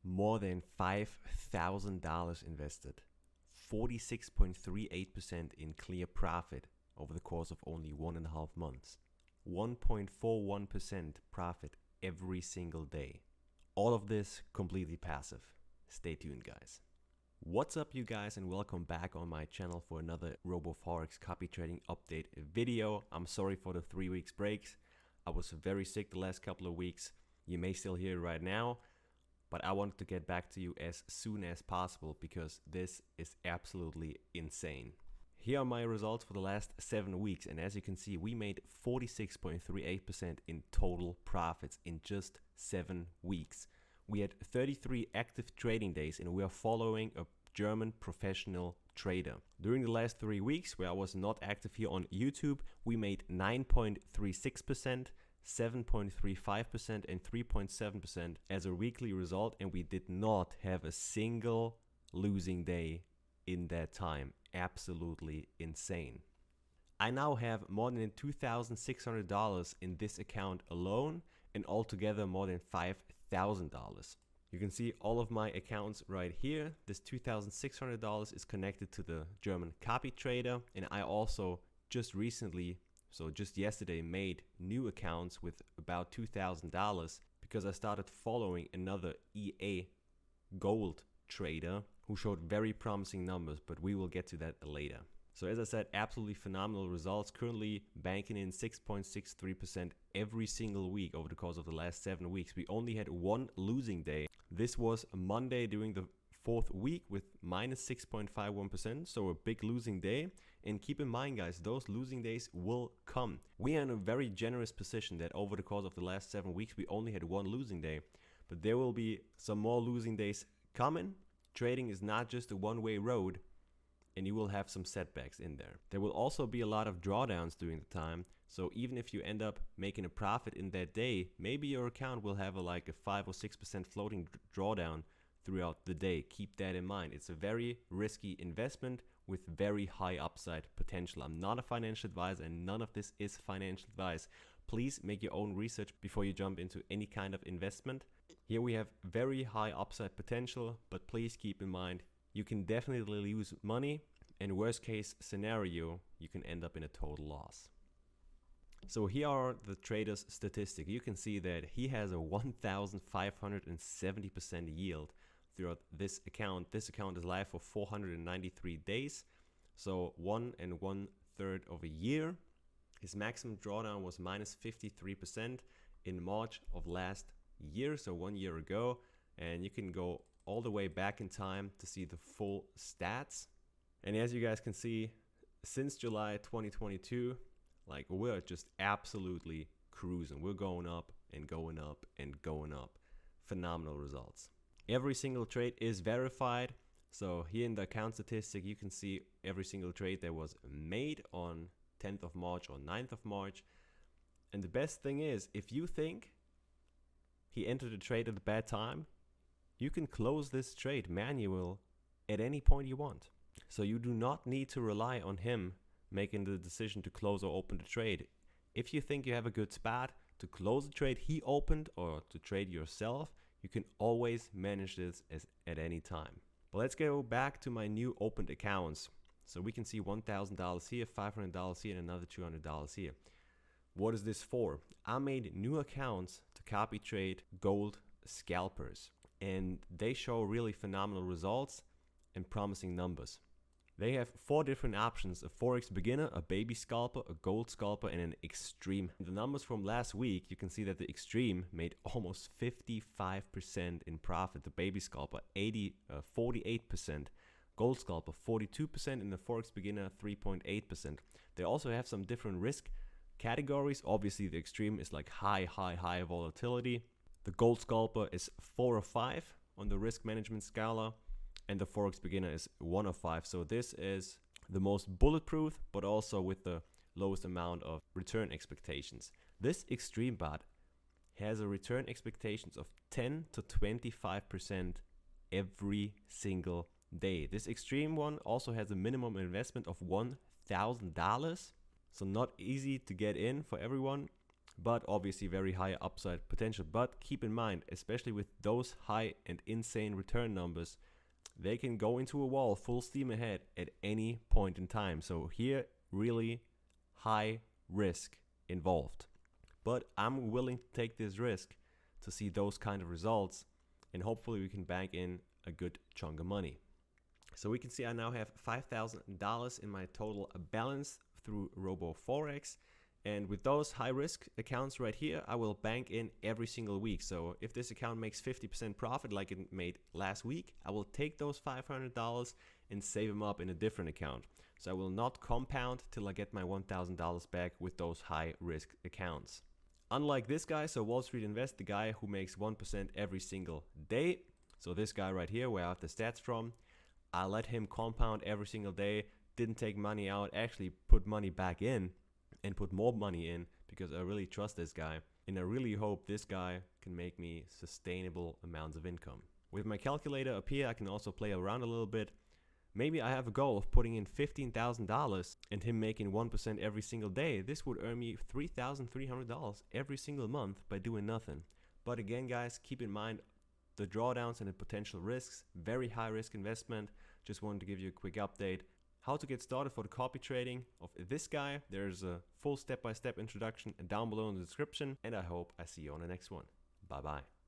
more than $5,000 invested, 46.38% in clear profit over the course of only 1.5 months, 1.41% profit every single day. All of this completely passive. Stay tuned, guys. What's up, you guys, and welcome back on my channel for another RoboForex copy trading update video. I'm sorry for the 3 weeks breaks. I was very sick the last couple of weeks. You may still hear it right now, but I wanted to get back to you as soon as possible because this is absolutely insane. Here are my results for the last 7 weeks, and as you can see, we made 46.38% in total profits in just 7 weeks. We had 33 active trading days, and we are following a German professional trader. During the last 3 weeks, where I was not active here on YouTube, we made 9.36%, 7.35%, and 3.7% as a weekly result, and we did not have a single losing day in that time. Absolutely insane. I now have more than $2,600 in this account alone, and altogether more than $5,000. You can see all of my accounts right here. This $2,600 is connected to the German copy trader, and I also just recently, so just yesterday, made new accounts with about $2,000 because I started following another EA gold trader who showed very promising numbers, but we will get to that later. So as I said, absolutely phenomenal results. Currently banking in 6.63% every single week over the course of the last 7 weeks. We only had one losing day. This was a Monday during the 4th week with minus 6.51%, so a big losing day. And keep in mind, guys, those losing days will come. We are in a very generous position that over the course of the last 7 weeks, we only had one losing day, but there will be some more losing days coming. Trading is not just a one-way road, and you will have some setbacks in there. There will also be a lot of drawdowns during the time, so even if you end up making a profit in that day, maybe your account will have like a 5 or 6% floating drawdown throughout the day. Keep that in mind. It's a very risky investment with very high upside potential. I'm not a financial advisor, and none of this is financial advice. Please make your own research before you jump into any kind of investment. Here we have very high upside potential, but please keep in mind, you can definitely lose money, and worst case scenario, you can end up in a total loss. So here are the trader's statistics. You can see that he has a 1,570% yield throughout this account. This account is live for 493 days, so 1 1/3 of a year. His maximum drawdown was minus 53% in March of last year, so 1 year ago, and you can go all the way back in time to see the full stats. And as you guys can see, since July 2022, like, we're just absolutely cruising. We're going up and going up and going up. Phenomenal results. Every single trade is verified. So here in the account statistic, you can see every single trade that was made on 10th of March or 9th of March. And the best thing is, if you think he entered a trade at a bad time, you can close this trade manual at any point you want. So you do not need to rely on him making the decision to close or open the trade. If you think you have a good spot to close the trade he opened or to trade yourself, you can always manage this at any time. But let's go back to my new opened accounts. So we can see $1,000 here, $500 here, and another $200 here. What is this for? I made new accounts to copy trade gold scalpers, and they show really phenomenal results and promising numbers. They have 4 different options: a Forex beginner, a baby scalper, a gold scalper, and an extreme. The numbers from last week, you can see that the extreme made almost 55% in profit, the baby scalper 48%, gold scalper 42%, and the Forex beginner 3.8%. They also have some different risk categories. Obviously the extreme is like high volatility. The gold scalper is 4 or 5 on the risk management scala, and the Forex beginner is 1 of 5. So this is the most bulletproof, but also with the lowest amount of return expectations. This extreme bot has a return expectations of 10 to 25% every single day. This extreme one also has a minimum investment of $1,000. So not easy to get in for everyone. but obviously very high upside potential. But keep in mind, especially with those high and insane return numbers, they can go into a wall full steam ahead at any point in time. So here, really high risk involved. But I'm willing to take this risk to see those kind of results, and hopefully we can bank in a good chunk of money. So we can see I now have $5,000 in my total balance through RoboForex. And with those high risk accounts right here, I will bank in every single week. So if this account makes 50% profit like it made last week, I will take those $500 and save them up in a different account. So I will not compound till I get my $1,000 back with those high risk accounts. Unlike this guy, so Wall Street Invest, the guy who makes 1% every single day. So this guy right here, where I have the stats from, I let him compound every single day, didn't take money out, actually put money back in and put more money in because I really trust this guy. And I really hope this guy can make me sustainable amounts of income. With my calculator up here, I can also play around a little bit. Maybe I have a goal of putting in $15,000 and him making 1% every single day. This would earn me $3,300 every single month by doing nothing. But again, guys, keep in mind the drawdowns and the potential risks. Very high risk investment. Just wanted to give you a quick update. How to get started for the copy trading of this guy. There's a full step-by-step introduction down below in the description. And I hope I see you on the next one. Bye-bye.